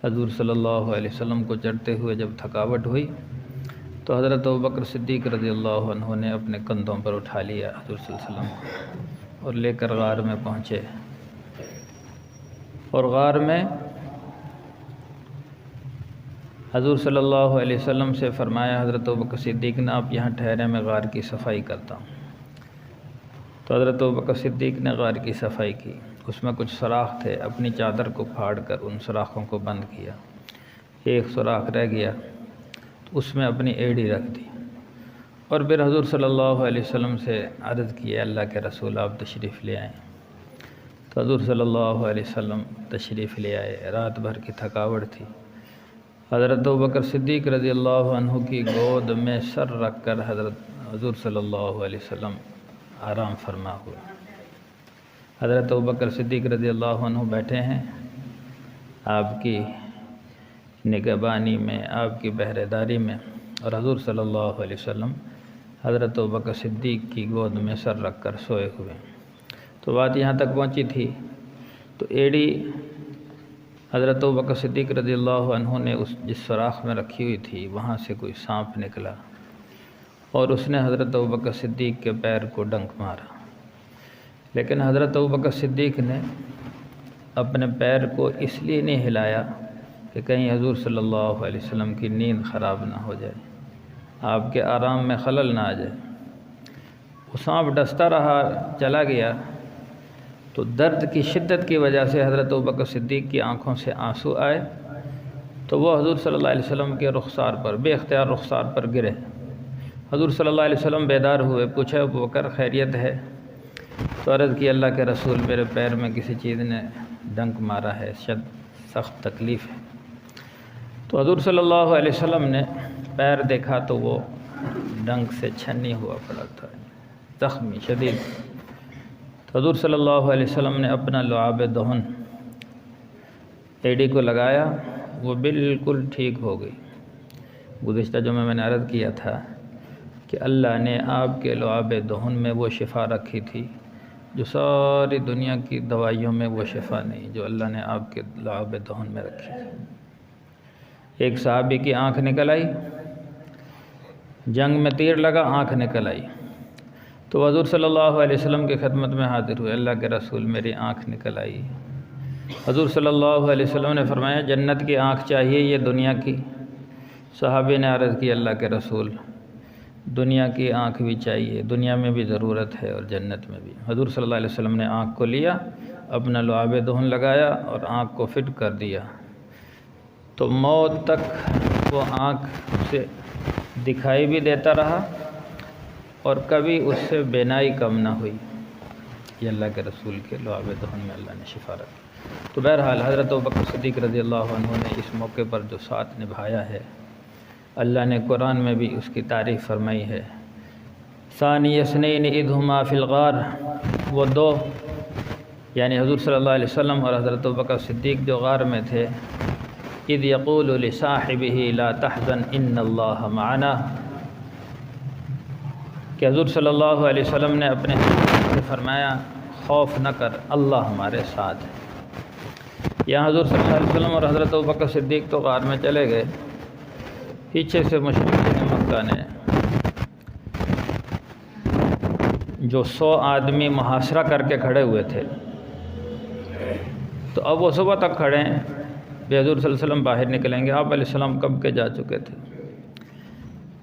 حضور صلی اللہ علیہ وسلم کو چڑھتے ہوئے جب تھکاوٹ ہوئی تو حضرت ابوبکر صدیق رضی اللہ عنہ نے اپنے کندھوں پر اٹھا لیا حضور صلی اللہ علیہ وسلم اور لے کر غار میں پہنچے، اور غار میں حضور صلی اللہ علیہ وسلم سے فرمایا حضرت ابوبکر صدیق نے آپ یہاں ٹھہرے، میں غار کی صفائی کرتا ہوں۔ تو حضرت ابوبکر صدیق نے غار کی صفائی کی، اس میں کچھ سوراخ تھے، اپنی چادر کو پھاڑ کر ان سوراخوں کو بند کیا، ایک سوراخ رہ گیا تو اس میں اپنی ایڑی رکھ دی، اور پھر حضور صلی اللہ علیہ وسلم سے عرض کیا اللہ کے رسول آپ تشریف لے آئیں۔ تو حضور صلی اللہ علیہ وسلم تشریف لے آئے، رات بھر کی تھکاوٹ تھی، حضرت ابوبکر صدیق رضی اللہ عنہ کی گود میں سر رکھ کر حضور صلی اللہ علیہ وسلم آرام فرما ہوئے۔ حضرت ابوبکر صدیق رضی اللہ عنہ بیٹھے ہیں، آپ کی نگہبانی میں، آپ کی پہرے میں، اور حضور صلی اللہ علیہ وسلم حضرت ابوبکر صدیق کی گود میں سر رکھ کر سوئے ہوئے۔ تو بات یہاں تک پہنچی تھی تو ایڑی حضرت ابوبکر صدیق رضی اللہ عنہ نے جس سوراخ میں رکھی ہوئی تھی وہاں سے کوئی سانپ نکلا اور اس نے حضرت ابوبکر صدیق کے پیر کو ڈنک مارا، لیکن حضرت ابوبکر صدیق نے اپنے پیر کو اس لیے نہیں ہلایا کہ کہیں حضور صلی اللہ علیہ وسلم کی نیند خراب نہ ہو جائے، آپ کے آرام میں خلل نہ آ جائے۔ وہ سانپ ڈستا رہا، چلا گیا، تو درد کی شدت کی وجہ سے حضرت ابوبکر صدیق کی آنکھوں سے آنسو آئے، تو وہ حضور صلی اللہ علیہ وسلم کے رخسار پر بے اختیار رخسار پر گرے۔ حضور صلی اللہ علیہ وسلم بیدار ہوئے، پوچھا ابوبکر خیریت ہے؟ تو عرض کی اللہ کے رسول میرے پیر میں کسی چیز نے ڈنک مارا ہے، سخت تکلیف ہے۔ تو حضور صلی اللہ علیہ وسلم نے پیر دیکھا تو وہ ڈنک سے چھنی ہوا پڑا تھا، زخمی شدید۔ تو حضور صلی اللہ علیہ وسلم نے اپنا لعاب دہن ایڑی کو لگایا، وہ بالکل ٹھیک ہو گئی۔ گزشتہ جمعہ میں نے عرض کیا تھا کہ اللہ نے آپ کے لعاب دہن میں وہ شفا رکھی تھی جو ساری دنیا کی دوائیوں میں وہ شفا نہیں، جو اللہ نے آپ کے لعاب دہن میں رکھی تھی۔ ایک صحابی کی آنکھ نکل آئی، جنگ میں تیر لگا، آنکھ نکل آئی، تو حضور صلی اللہ علیہ وسلم کی خدمت میں حاضر ہوئے، اللہ کے رسول میری آنکھ نکل آئی۔ حضور صلی اللہ علیہ وسلم نے فرمایا جنت کی آنکھ چاہیے یہ دنیا کی؟ صحابی نے عرض کی اللہ کے رسول دنیا کی آنکھ بھی چاہیے، دنیا میں بھی ضرورت ہے اور جنت میں بھی۔ حضور صلی اللہ علیہ وسلم نے آنکھ کو لیا، اپنا لعاب دہن لگایا اور آنکھ کو فٹ کر دیا، تو موت تک وہ آنکھ سے دکھائی بھی دیتا رہا اور کبھی اس سے بینائی کم نہ ہوئی۔ یہ اللہ کے رسول کے لعاب دہن میں اللہ نے شفا رکھی۔ تو بہرحال حضرت ابوبکر صدیق رضی اللہ عنہ نے اس موقع پر جو ساتھ نبھایا ہے، اللہ نے قرآن میں بھی اس کی تعریف فرمائی ہے۔ ثانی اثنین اذ ہما فی الغار، وہ دو یعنی حضور صلی اللہ علیہ وسلم اور حضرت ابوبکر صدیق جو غار میں تھے، اذ یقول لصاحبہ لا تحزن ان اللہ معنا، کہ حضور صلی اللہ علیہ وسلم نے اپنے سے فرمایا خوف نہ کر، اللہ ہمارے ساتھ ہے۔ یہاں حضور صلی اللہ علیہ وسلم اور حضرت ابوبکر صدیق تو غار میں چلے گئے، پیچھے سے مشرکین مکہ نے جو 100 آدمی محاصرہ کر کے کھڑے ہوئے تھے، تو اب وہ صبح تک کھڑے ہیں کہ حضور صلی اللہ علیہ وسلم باہر نکلیں گے۔ آپ علیہ السلام کب کے جا چکے تھے۔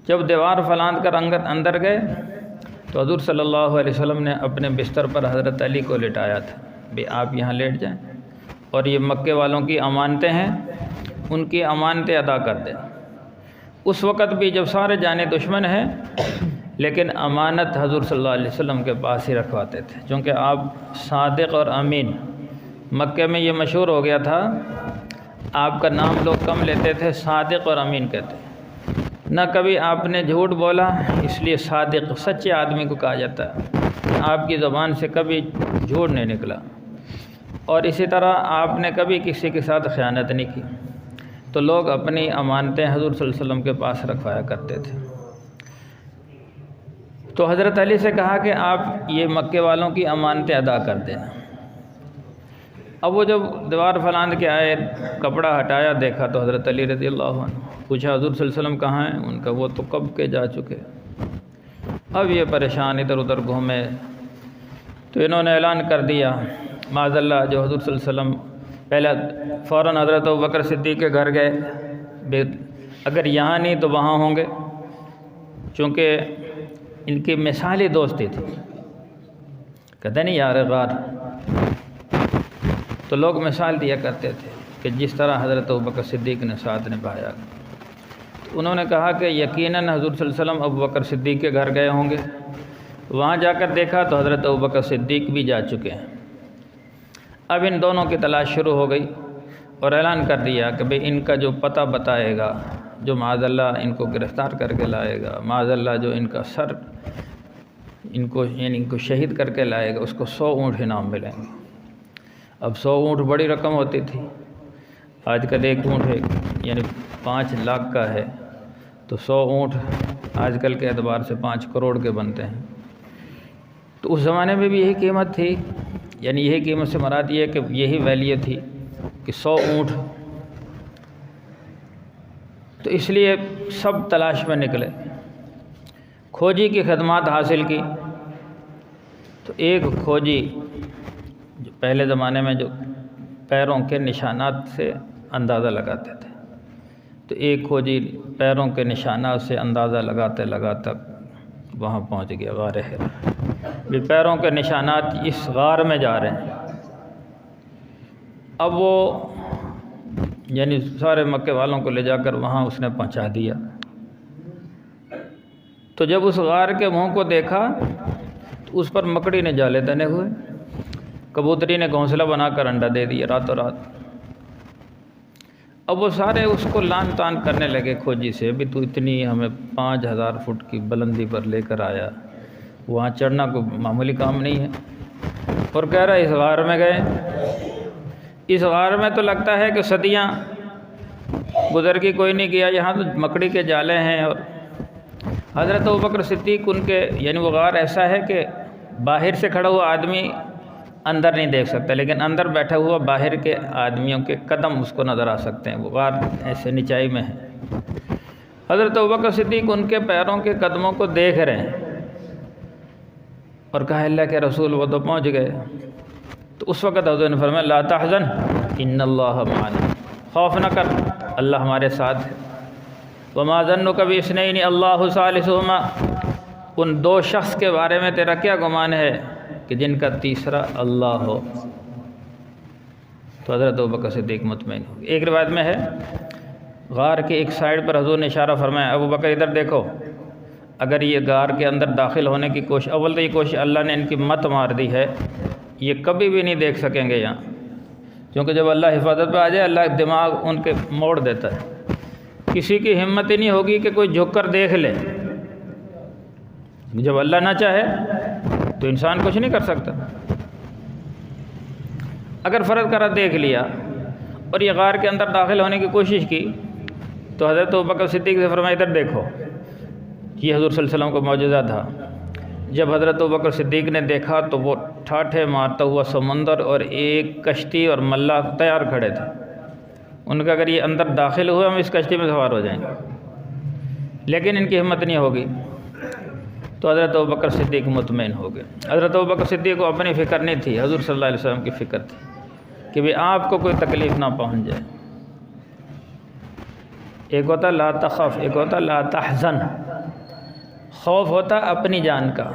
جب دیوار فلاند کر اندر گئے تو حضور صلی اللہ علیہ وسلم نے اپنے بستر پر حضرت علی کو لٹایا تھا، بھی آپ یہاں لیٹ جائیں، اور یہ مکے والوں کی امانتیں ہیں، ان کی امانتیں ادا کر دیں۔ اس وقت بھی جب سارے جانے دشمن ہیں، لیکن امانت حضور صلی اللہ علیہ وسلم کے پاس ہی رکھواتے تھے، چونکہ آپ صادق اور امین، مکے میں یہ مشہور ہو گیا تھا، آپ کا نام لوگ کم لیتے تھے، صادق اور امین کہتے، نہ کبھی آپ نے جھوٹ بولا، اس لیے صادق سچے آدمی کو کہا جاتا ہے۔ آپ کی زبان سے کبھی جھوٹ نہیں نکلا، اور اسی طرح آپ نے کبھی کسی کے ساتھ خیانت نہیں کی، تو لوگ اپنی امانتیں حضور صلی اللہ علیہ وسلم کے پاس رکھوایا کرتے تھے۔ تو حضرت علی سے کہا کہ آپ یہ مکے والوں کی امانتیں ادا کر دینا۔ اب وہ جب دیوار پھلانگ کے آئے، کپڑا ہٹایا، دیکھا تو حضرت علی رضی اللہ عنہ، پوچھا حضور صلی اللہ علیہ وسلم کہاں ہیں؟ ان کا وہ تو کب کے جا چکے۔ اب یہ پریشان ادھر ادھر گھومے تو انہوں نے اعلان کر دیا معاذ اللہ، جو حضور صلی اللہ علیہ وسلم پہلے فوراً حضرت ابوبکر صدیق کے گھر گئے، اگر یہاں نہیں تو وہاں ہوں گے، چونکہ ان کی مثالی دوستی تھی۔ کہتے نہیں یار غار، تو لوگ مثال دیا کرتے تھے کہ جس طرح حضرت ابوبکر صدیق نے ساتھ نبھایا، تو انہوں نے کہا کہ یقیناً حضور صلی اللہ علیہ وسلم ابوبکر صدیق کے گھر گئے ہوں گے، وہاں جا کر دیکھا تو حضرت ابوبکر صدیق بھی جا چکے ہیں۔ اب ان دونوں کی تلاش شروع ہو گئی اور اعلان کر دیا کہ بھئی ان کا جو پتہ بتائے گا، جو معاذ اللہ ان کو گرفتار کر کے لائے گا، معاذ اللہ جو ان کا سر ان کو شہید کر کے لائے گا، اس کو 100 اونٹ انعام ملیں گے۔ اب 100 اونٹ بڑی رقم ہوتی تھی، آج کل ایک اونٹ یعنی 5 لاکھ کا ہے، تو 100 اونٹ آج کل کے اعتبار سے 5 کروڑ کے بنتے ہیں۔ تو اس زمانے میں بھی یہی قیمت تھی، یعنی یہی قیمت سے مراد یہ ہے کہ یہی ویلیو تھی کہ 100 اونٹ۔ تو اس لیے سب تلاش میں نکلے، کھوجی کی خدمات حاصل کی۔ تو ایک کھوجی جو پہلے زمانے میں جو پیروں کے نشانات سے اندازہ لگاتے تھے، تو ایک کھوجی پیروں کے نشانات سے اندازہ لگاتے لگاتے وہاں پہنچ گیا غار حرا۔ بھی پیروں کے نشانات اس غار میں جا رہے ہیں۔ اب وہ یعنی سارے مکے والوں کو لے جا کر وہاں اس نے پہنچا دیا۔ تو جب اس غار کے منہ کو دیکھا تو اس پر مکڑی نے جالے تنے ہوئے، کبوتری نے گھونسلہ بنا کر انڈا دے دیا راتوں رات۔ اب وہ سارے اس کو لان تان کرنے لگے کھوجی سے، بھی تو اتنی ہمیں 5000 فٹ کی بلندی پر لے کر آیا، وہاں چڑھنا کوئی معمولی کام نہیں ہے۔ اور کہہ رہا اس غار میں گئے، اس غار میں تو لگتا ہے کہ صدیاں گزر کی کوئی نہیں گیا، یہاں تو مکڑی کے جالے ہیں۔ اور حضرت ابوبکر صدیق ان کے یعنی وہ غار ایسا ہے کہ باہر سے کھڑا ہوا آدمی اندر نہیں دیکھ سکتا، لیکن اندر بیٹھا ہوا باہر کے آدمیوں کے قدم اس کو نظر آ سکتے ہیں، وہ غار ایسے نچائی میں ہے۔ حضرت ابوبکر صدیق ان کے پیروں کے قدموں کو دیکھ رہے ہیں اور کہا اللہ کے رسول وہ تو پہنچ گئے۔ تو اس وقت حضور نے فرمایا لا تحزن ان اللہ معنا، خوف نہ کر، اللہ ہمارے ساتھ ہے۔ وما ظنک باثنین اللہ ثالثہما، ان 2 شخص کے بارے میں تیرا کیا گمان ہے کہ جن کا تیسرا اللہ ہو؟ تو حضرت ابوبکر صدیق مطمئن ہو گئے۔ ایک روایت میں ہے غار کے ایک سائیڈ پر حضور نے اشارہ فرمایا ابوبکر ادھر دیکھو، اگر یہ غار کے اندر داخل ہونے کی کوشش، اول تو یہ کوشش اللہ نے ان کی مت مار دی ہے، یہ کبھی بھی نہیں دیکھ سکیں گے یہاں، کیونکہ جب اللہ حفاظت پہ آ جائے اللہ دماغ ان کے موڑ دیتا ہے۔ کسی کی ہمت ہی نہیں ہوگی کہ کوئی جھک کر دیکھ لے، جب اللہ نہ چاہے تو انسان کچھ نہیں کر سکتا۔ اگر فرض کرا دیکھ لیا اور یہ غار کے اندر داخل ہونے کی کوشش کی تو حضرت ابوبکر صدیق سے فرمایا ادھر دیکھو، یہ حضور صلی اللہ علیہ وسلم کو معجزہ تھا۔ جب حضرت ابوبکر صدیق نے دیکھا تو وہ ٹھاٹھے مارتا ہوا سمندر اور ایک کشتی اور ملاح تیار کھڑے تھے۔ ان کا اگر یہ اندر داخل ہوئے ہم اس کشتی میں سوار ہو جائیں گے، لیکن ان کی ہمت نہیں ہوگی۔ تو حضرت ابوبکر صدیق مطمئن ہو گئے۔ حضرت ابوبکر صدیق کو اپنی فکر نہیں تھی، حضور صلی اللہ علیہ وسلم کی فکر تھی کہ بھی آپ کو کوئی تکلیف نہ پہنچ جائے۔ ایک ہوتا لا تخف، ایک ہوتا لا تحزن۔ خوف ہوتا اپنی جان کا،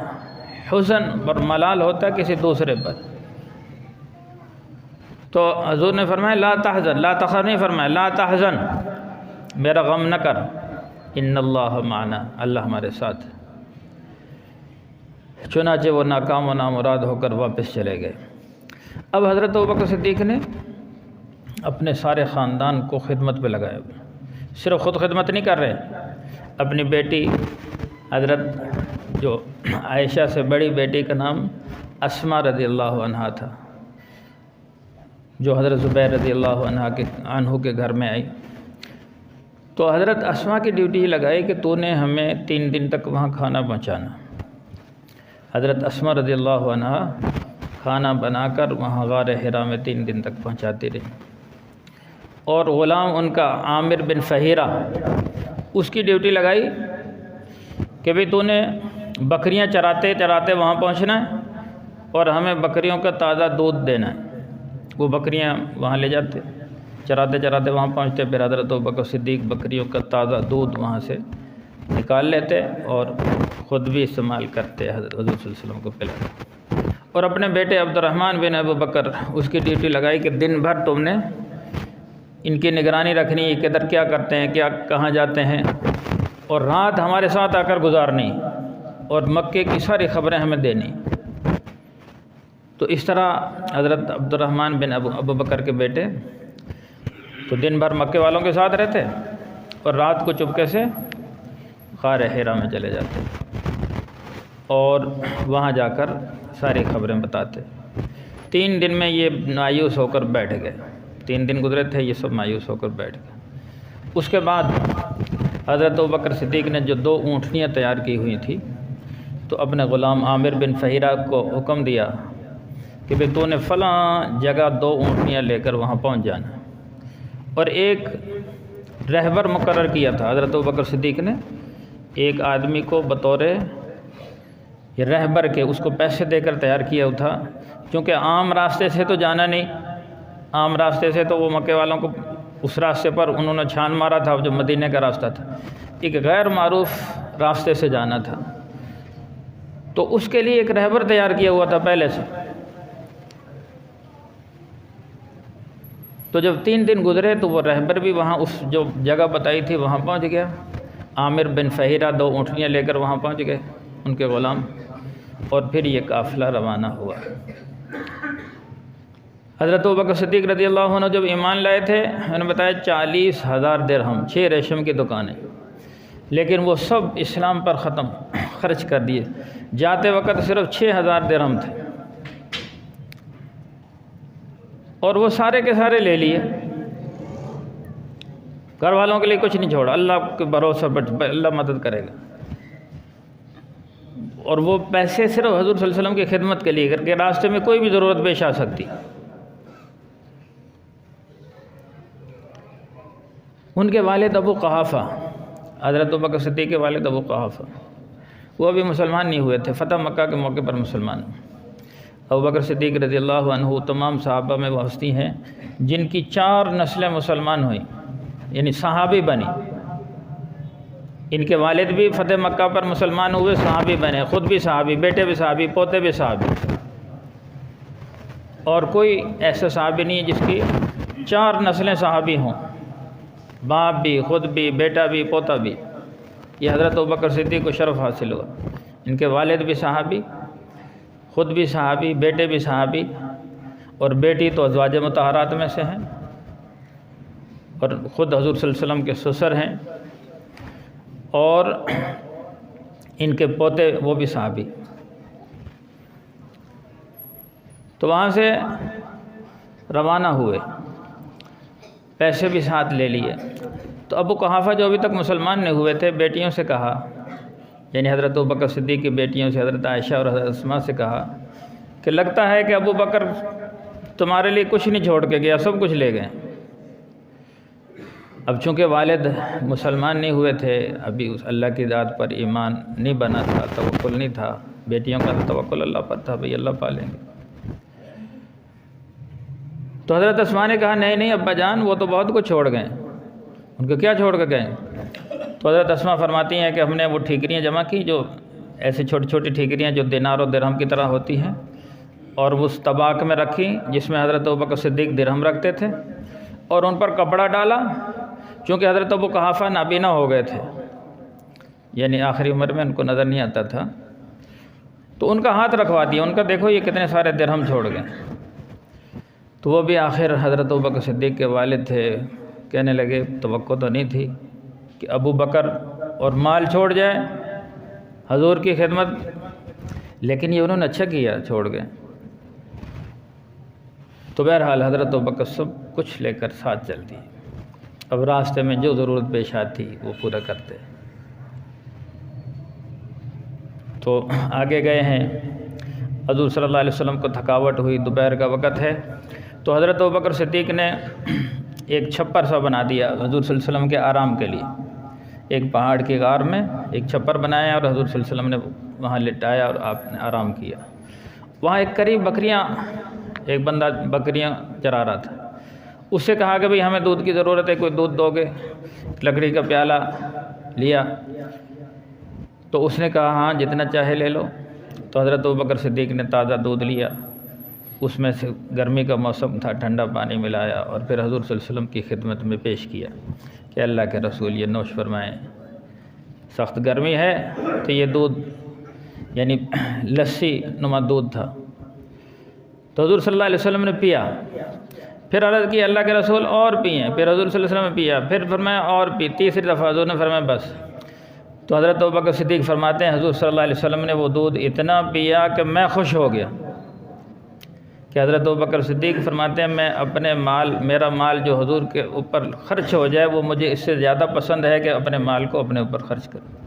حزن اور ملال ہوتا کسی دوسرے پر۔ تو حضور نے فرمایا لا تحزن، لا تخف نہیں فرمایا لا تحزن، میرا غم نہ کر، ان اللہ معنا، اللہ ہمارے ساتھ۔ چنانچہ وہ ناکام و نامراد ہو کر واپس چلے گئے۔ اب حضرت ابوبکر صدیق نے اپنے سارے خاندان کو خدمت پہ لگایا، صرف خود خدمت نہیں کر رہے، اپنی بیٹی حضرت جو عائشہ سے بڑی بیٹی کا نام اسماء رضی اللہ عنہا تھا، جو حضرت زبیر رضی اللہ عنہ کے گھر میں آئی، تو حضرت اسماء کی ڈیوٹی لگائی کہ تو نے ہمیں 3 دن تک وہاں کھانا پہنچانا۔ حضرت اسماء رضی اللہ عنہا کھانا بنا کر وہاں غار حرا میں 3 دن تک پہنچاتی رہی۔ اور غلام ان کا عامر بن فہیرہ، اس کی ڈیوٹی لگائی کہ بھئی تو نے بکریاں چراتے چراتے وہاں پہنچنا ہے اور ہمیں بکریوں کا تازہ دودھ دینا ہے۔ وہ بکریاں وہاں لے جاتے، چراتے چراتے وہاں پہنچتے، پھر حضرت ابوبکر صدیق بکریوں کا تازہ دودھ وہاں سے نکال لیتے اور خود بھی استعمال کرتے، حضرت حضور صلی اللہ علیہ وسلم کو پلاتے۔ اور اپنے بیٹے عبد الرحمن بن ابوبکر، اس کی ڈیوٹی لگائی کہ دن بھر تم نے ان کی نگرانی رکھنی ہے، کدھر کیا کرتے ہیں، کیا کہاں جاتے ہیں، اور رات ہمارے ساتھ آ کر گزارنی اور مکے کی ساری خبریں ہمیں دینی۔ تو اس طرح حضرت عبد الرحمن بن ابوبکر کے بیٹے تو دن بھر مکے والوں کے ساتھ رہتے اور رات کو چپکے سے غار حرا میں چلے جاتے اور وہاں جا کر ساری خبریں بتاتے۔ 3 دن میں یہ مایوس ہو کر بیٹھ گئے، 3 دن گزرے تھے، یہ سب مایوس ہو کر بیٹھ گئے۔ اس کے بعد حضرت ابوبکر صدیق نے جو 2 اونٹنیاں تیار کی ہوئی تھی تو اپنے غلام عامر بن فہیرہ کو حکم دیا کہ بھئی تو نے فلاں جگہ 2 اونٹنیاں لے کر وہاں پہنچ جانا، اور ایک رہبر مقرر کیا تھا حضرت ابوبکر صدیق نے، ایک آدمی کو بطور رہبر کے اس کو پیسے دے کر تیار کیا تھا، کیونکہ عام راستے سے تو جانا نہیں، عام راستے سے تو وہ مکے والوں کو اس راستے پر انہوں نے چھان مارا تھا جو مدینے کا راستہ تھا، ایک غیر معروف راستے سے جانا تھا، تو اس کے لیے ایک رہبر تیار کیا ہوا تھا پہلے سے۔ تو جب 3 دن گزرے تو وہ رہبر بھی وہاں اس جو جگہ بتائی تھی وہاں پہنچ گیا، عامر بن فہیرہ 2 اونٹنیاں لے کر وہاں پہنچ گئے ان کے غلام، اور پھر یہ قافلہ روانہ ہوا۔ حضرت ابوبکر صدیق رضی اللہ عنہ جب ایمان لائے تھے، انہوں نے بتایا 40,000 درہم، 6 ریشم کی دکانیں، لیکن وہ سب اسلام پر خرچ کر دیے، جاتے وقت صرف 6,000 درہم تھے اور وہ سارے کے سارے لے لیے، گھر والوں کے لیے کچھ نہیں چھوڑا، اللہ کے بھروسے پر اللہ مدد کرے گا۔ اور وہ پیسے صرف حضور صلی اللہ علیہ وسلم کی خدمت کے لیے کر کے، راستے میں کوئی بھی ضرورت پیش آ سکتی۔ ان کے والد ابو قحافہ، حضرت ابوبکر صدیق کے والد ابو قحافہ، وہ ابھی مسلمان نہیں ہوئے تھے، فتح مکہ کے موقع پر مسلمان ہوئے۔ ابوبکر صدیق رضی اللہ عنہ تمام صحابہ میں وہ ہستی ہیں جن کی 4 نسلیں مسلمان ہوئیں، یعنی صحابی بنی۔ ان کے والد بھی فتح مکہ پر مسلمان ہوئے، صحابی بنے، خود بھی صحابی، بیٹے بھی صحابی، پوتے بھی صحابی، اور کوئی ایسا صحابی نہیں ہے جس کی 4 نسلیں صحابی ہوں، باپ بھی، خود بھی، بیٹا بھی، پوتا بھی۔ یہ حضرت ابوبکر صدیق کو شرف حاصل ہوا، ان کے والد بھی صحابی، خود بھی صحابی، بیٹے بھی صحابی، اور بیٹی تو ازواج مطہرات میں سے ہیں، اور خود حضور صلی اللہ علیہ وسلم کے سسر ہیں، اور ان کے پوتے وہ بھی صحابی۔ تو وہاں سے روانہ ہوئے، پیسے بھی ساتھ لے لیے۔ تو ابو قحافہ جو ابھی تک مسلمان نہیں ہوئے تھے، بیٹیوں سے کہا، یعنی حضرت ابوبکر صدیق کی بیٹیوں سے، حضرت عائشہ اور حضرت اسماء سے کہا کہ لگتا ہے کہ ابوبکر تمہارے لیے کچھ نہیں چھوڑ کے گیا، سب کچھ لے گئے۔ اب چونکہ والد مسلمان نہیں ہوئے تھے، ابھی اس اللہ کی ذات پر ایمان نہیں بنا تھا، توکل نہیں تھا، بیٹیوں کا توکل اللہ پر تھا، بھئی اللہ پالیں گے۔ تو حضرت اسماء نے کہا نہیں ابا جان، وہ تو بہت کچھ چھوڑ گئے۔ ان کو کیا چھوڑ کے گئے؟ تو حضرت اسماء فرماتی ہیں کہ ہم نے وہ ٹھیکریاں جمع کی، جو ایسی چھوٹی چھوٹی ٹھیکریاں جو دینار و درہم کی طرح ہوتی ہیں، اور اس طباق میں رکھی جس میں حضرت ابوبکر صدیق درہم رکھتے تھے، اور ان پر کپڑا ڈالا، چونکہ حضرت ابو قحافہ نابینا ہو گئے تھے، یعنی آخری عمر میں ان کو نظر نہیں آتا تھا، تو ان کا ہاتھ رکھوا دیا، ان کا دیکھو یہ کتنے سارے درہم چھوڑ گئے۔ تو وہ بھی آخر حضرت ابوبکر صدیق کے والد تھے، کہنے لگے توقع تو نہیں تھی کہ ابو بکر اور مال چھوڑ جائے حضور کی خدمت، لیکن یہ انہوں نے اچھا کیا، چھوڑ گئے۔ تو بہرحال حضرت ابوبکر سب کچھ لے کر ساتھ چل دیے، اب راستے میں جو ضرورت پیش آتی وہ پورا کرتے۔ تو آگے گئے ہیں، حضور صلی اللہ علیہ وسلم کو تھکاوٹ ہوئی، دوپہر کا وقت ہے، تو حضرت ابوبکر صدیق نے ایک چھپر سا بنا دیا حضور صلی اللہ علیہ وسلم کے آرام کے لیے۔ ایک پہاڑ کی غار میں ایک چھپر بنایا اور حضور صلی اللہ علیہ وسلم نے وہاں لٹایا اور آپ نے آرام کیا۔ وہاں ایک قریب ایک بندہ بکریاں چرا رہا تھا، اس سے کہا کہ بھئی ہمیں دودھ کی ضرورت ہے، کوئی دودھ دو گے؟ لکڑی کا پیالہ لیا تو اس نے کہا ہاں جتنا چاہے لے لو۔ تو حضرت ابوبکر صدیق نے تازہ دودھ لیا، اس میں سے گرمی کا موسم تھا، ٹھنڈا پانی ملایا اور پھر حضور صلی اللہ علیہ وسلم کی خدمت میں پیش کیا کہ اللہ کے رسول یہ نوش فرمائیں، سخت گرمی ہے۔ تو یہ دودھ یعنی لسی نما دودھ تھا، تو حضور صلی اللہ علیہ وسلم نے پیا، پھر عرض کی اللہ کے رسول اور پئیں، پھر حضور صلی اللہ علیہ وسلم نے پیا، پھر فرمایا اور پی، تیسری دفعہ حضور نے فرمایا بس۔ تو حضرت ابوبکر صدیق فرماتے ہیں حضور صلی اللہ علیہ وسلم نے وہ دودھ اتنا پیا کہ میں خوش ہو گیا، کہ حضرت ابوبکر صدیق فرماتے ہیں میں اپنے میرا مال جو حضور کے اوپر خرچ ہو جائے وہ مجھے اس سے زیادہ پسند ہے کہ اپنے مال کو اپنے اوپر خرچ کروں۔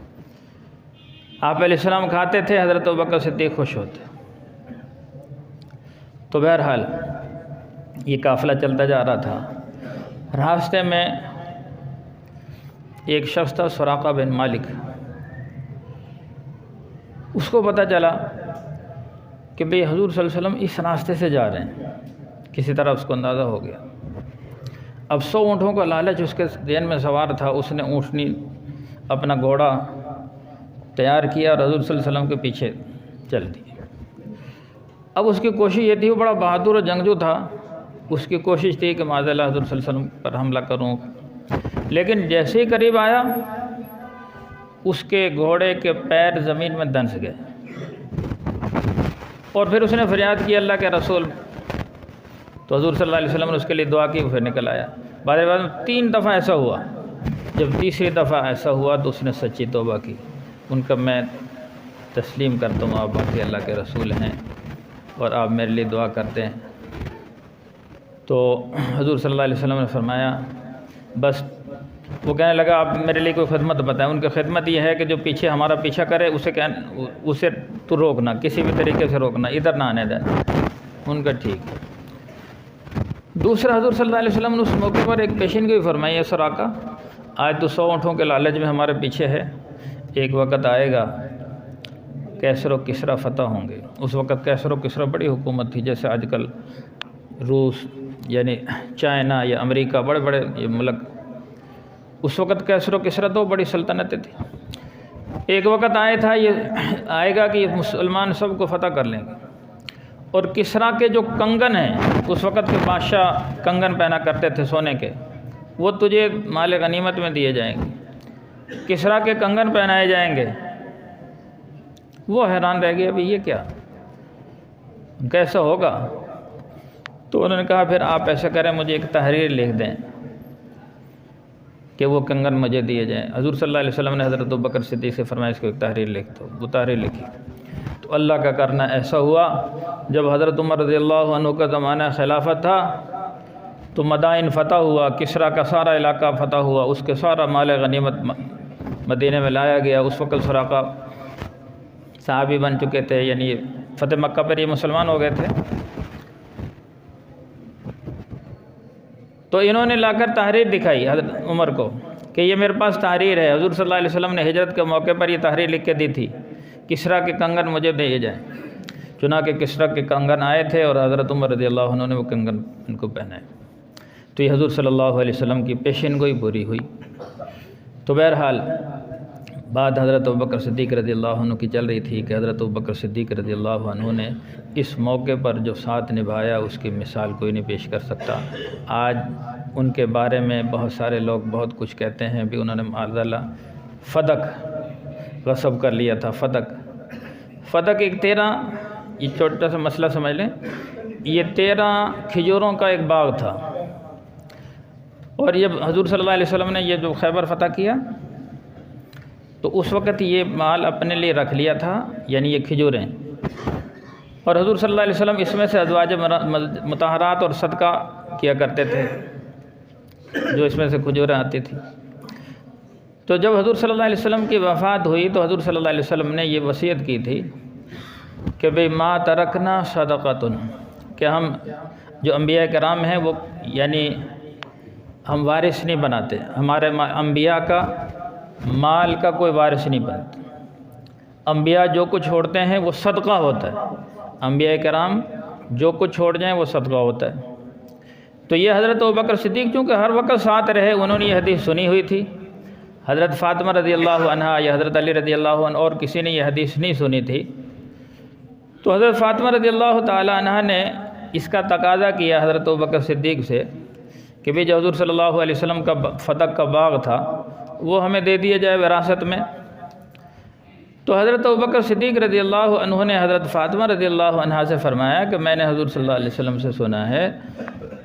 آپ علیہ السلام کھاتے تھے، حضرت ابوبکر صدیق خوش ہوتے۔ تو بہرحال یہ قافلہ چلتا جا رہا تھا، راستے میں ایک شخص تھا سراقہ بن مالک، اس کو پتہ چلا کہ بھئی حضور صلی اللہ علیہ وسلم اس راستے سے جا رہے ہیں، کسی طرح اس کو اندازہ ہو گیا۔ اب 100 اونٹوں کا لالچ اس کے ذہن میں سوار تھا، اس نے اونٹنی اپنا گھوڑا تیار کیا اور حضور صلی اللہ علیہ وسلم کے پیچھے چل دی۔ اب اس کی کوشش یہ تھی، وہ بڑا بہادر اور جنگجو تھا، اس کی کوشش تھی کہ معاذ اللہ حضور صلی اللہ علیہ وسلم پر حملہ کروں، لیکن جیسے ہی قریب آیا اس کے گھوڑے کے پیر زمین میں دنس گئے، اور پھر اس نے فریاد کی اللہ کے رسول، تو حضور صلی اللہ علیہ وسلم نے اس کے لیے دعا کی، وہ پھر نکل آیا۔ بعد میں 3 دفعہ ایسا ہوا، جب تیسری دفعہ ایسا ہوا تو اس نے سچی توبہ کی، ان کا میں تسلیم کرتا ہوں آپ باقی اللہ کے رسول ہیں اور آپ میرے لیے دعا کرتے ہیں۔ تو حضور صلی اللہ علیہ وسلم نے فرمایا بس، وہ کہنے لگا آپ میرے لیے کوئی خدمت بتائیں۔ ان کی خدمت یہ ہے کہ جو پیچھے ہمارا پیچھا کرے اسے تو روکنا، کسی بھی طریقے سے روکنا، ادھر نہ آنے دیں۔ ان کا ٹھیک۔ دوسرا حضور صلی اللہ علیہ وسلم نے اس موقع پر ایک پیشین گوئی فرمائی ہے، سراقہ آج تو 100 اونٹوں کے لالچ میں ہمارے پیچھے ہے، ایک وقت آئے گا کیسر و کسرا فتح ہوں گے۔ اس وقت کیسر و کسرا بڑی حکومت تھی، جیسے آج کل روس یعنی چائنا یا امریکہ، بڑے بڑے یہ ملک، اس وقت کیسر و کسرا تو بڑی سلطنتیں تھیں۔ ایک وقت آئے گا کہ مسلمان سب کو فتح کر لیں گے، اور کسرا کے جو کنگن ہیں، اس وقت کے بادشاہ کنگن پہنا کرتے تھے سونے کے، وہ تجھے مال غنیمت میں دیے جائیں گے، کسرا کے کنگن پہنائے جائیں گے۔ وہ حیران رہ گیا، ابھی یہ کیا، کیسا ہوگا؟ تو انہوں نے کہا پھر آپ ایسا کریں، مجھے ایک تحریر لکھ دیں کہ وہ کنگن مجھے دیے جائیں۔ حضور صلی اللہ علیہ وسلم نے حضرت ابوبکر صدیق سے فرمایا اس کو ایک تحریر لکھ دو۔ وہ تحریر لکھی، تو اللہ کا کرنا ایسا ہوا، جب حضرت عمر رضی اللہ عنہ کا زمانہ خلافت تھا تو مدائن فتح ہوا، کسرا کا سارا علاقہ فتح ہوا، اس کے سارا مال غنیمت مدینہ میں لایا گیا۔ اس وقت سراقہ صحابی بن چکے تھے، یعنی فتح مکہ پر یہ مسلمان ہو گئے تھے۔ تو انہوں نے لا کر تحریر دکھائی حضرت عمر کو کہ یہ میرے پاس تحریر ہے، حضور صلی اللہ علیہ وسلم نے ہجرت کے موقع پر یہ تحریر لکھ کے دی تھی، کسرا کے کنگن مجھے دیے جائیں۔ چنانچہ کسرا کے کنگن آئے تھے اور حضرت عمر رضی اللہ عنہ نے وہ کنگن ان کو پہنائے۔ تو یہ حضور صلی اللہ علیہ وسلم کی پیشین گوئی پوری ہوئی۔ تو بہرحال بات حضرت ابوبکر صدیق رضی اللہ عنہ کی چل رہی تھی کہ حضرت ابوبکر صدیق رضی اللہ عنہ نے اس موقع پر جو ساتھ نبھایا اس کی مثال کوئی نہیں پیش کر سکتا۔ آج ان کے بارے میں بہت سارے لوگ بہت کچھ کہتے ہیں، بھی انہوں نے معاذ اللہ فدق غصب کر لیا تھا۔ فدق ایک 13، یہ چھوٹا سا مسئلہ سمجھ لیں، یہ 13 کھجوروں کا ایک باغ تھا، اور یہ حضور صلی اللہ علیہ وسلم نے یہ جو خیبر فتح کیا تو اس وقت یہ مال اپنے لیے رکھ لیا تھا، یعنی یہ کھجوریں، اور حضور صلی اللہ علیہ وسلم اس میں سے ازواج مطہرات اور صدقہ کیا کرتے تھے، جو اس میں سے کھجوریں آتی تھیں۔ تو جب حضور صلی اللہ علیہ وسلم کی وفات ہوئی تو حضور صلی اللہ علیہ وسلم نے یہ وصیت کی تھی کہ بھئی ما ترکنا صدقۃ، کہ ہم جو انبیاء کرام ہیں وہ یعنی ہم وارث نہیں بناتے، ہمارے انبیاء کا مال کا کوئی وارث نہیں بنتا، انبیاء جو کچھ چھوڑتے ہیں وہ صدقہ ہوتا ہے، انبیاء کرام جو کچھ چھوڑ جائیں وہ صدقہ ہوتا ہے۔ تو یہ حضرت ابوبکر صدیق چونکہ ہر وقت ساتھ رہے، انہوں نے یہ حدیث سنی ہوئی تھی، حضرت فاطمہ رضی اللہ عنہا یا حضرت علی رضی اللہ عنہ اور کسی نے یہ حدیث نہیں سنی تھی، تو حضرت فاطمہ رضی اللہ تعالی عنہ نے اس کا تقاضا کیا حضرت ابوبکر صدیق سے کہ بھی جو حضور صلی اللہ علیہ وسلم کا فتق کا باغ تھا وہ ہمیں دے دیا جائے وراثت میں۔ تو حضرت ابوبکر صدیق رضی اللہ عنہ نے حضرت فاطمہ رضی اللہ عنہا سے فرمایا کہ میں نے حضور صلی اللہ علیہ وسلم سے سنا ہے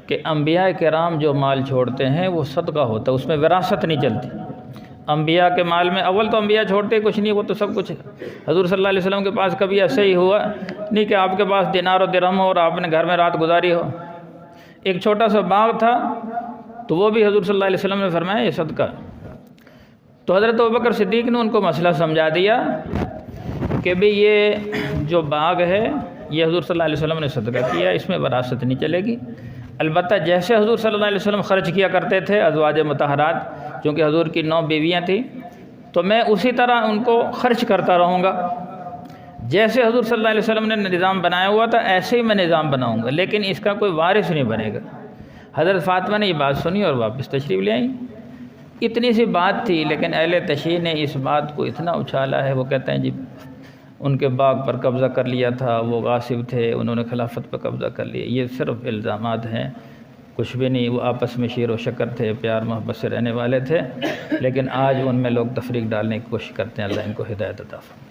کہ انبیاء کرام جو مال چھوڑتے ہیں وہ صدقہ ہوتا ہے، اس میں وراثت نہیں چلتی۔ انبیاء کے مال میں اول تو انبیاء چھوڑتے کچھ نہیں، وہ تو سب کچھ ہے۔ حضور صلی اللہ علیہ وسلم کے پاس کبھی ایسے ہی ہوا نہیں کہ آپ کے پاس دینار و درہم ہو اور آپ نے گھر میں رات گزاری ہو۔ ایک چھوٹا سا باغ تھا تو وہ بھی حضور صلی اللہ علیہ وسلم نے فرمایا یہ صدقہ۔ تو حضرت ابوبکر صدیق نے ان کو مسئلہ سمجھا دیا کہ بھئی یہ جو باغ ہے یہ حضور صلی اللہ علیہ وسلم نے صدقہ کیا، اس میں وراثت نہیں چلے گی۔ البتہ جیسے حضور صلی اللہ علیہ وسلم خرچ کیا کرتے تھے ازواج مطہرات، چونکہ حضور کی 9 بیویاں تھیں، تو میں اسی طرح ان کو خرچ کرتا رہوں گا، جیسے حضور صلی اللہ علیہ وسلم نے نظام بنایا ہوا تھا ایسے ہی میں نظام بناؤں گا، لیکن اس کا کوئی وارث نہیں بنے گا۔ حضرت فاطمہ نے یہ بات سنی اور واپس تشریف لے آئیں۔ اتنی سی بات تھی لیکن اہل تشیع نے اس بات کو اتنا اچھالا ہے، وہ کہتے ہیں جی ان کے باغ پر قبضہ کر لیا تھا، وہ غاصب تھے، انہوں نے خلافت پر قبضہ کر لیا۔ یہ صرف الزامات ہیں، کچھ بھی نہیں۔ وہ آپس میں شیر و شکر تھے، پیار محبت سے رہنے والے تھے، لیکن آج ان میں لوگ تفریق ڈالنے کی کوشش کرتے ہیں۔ اللہ ان کو ہدایت عطا فرمائے۔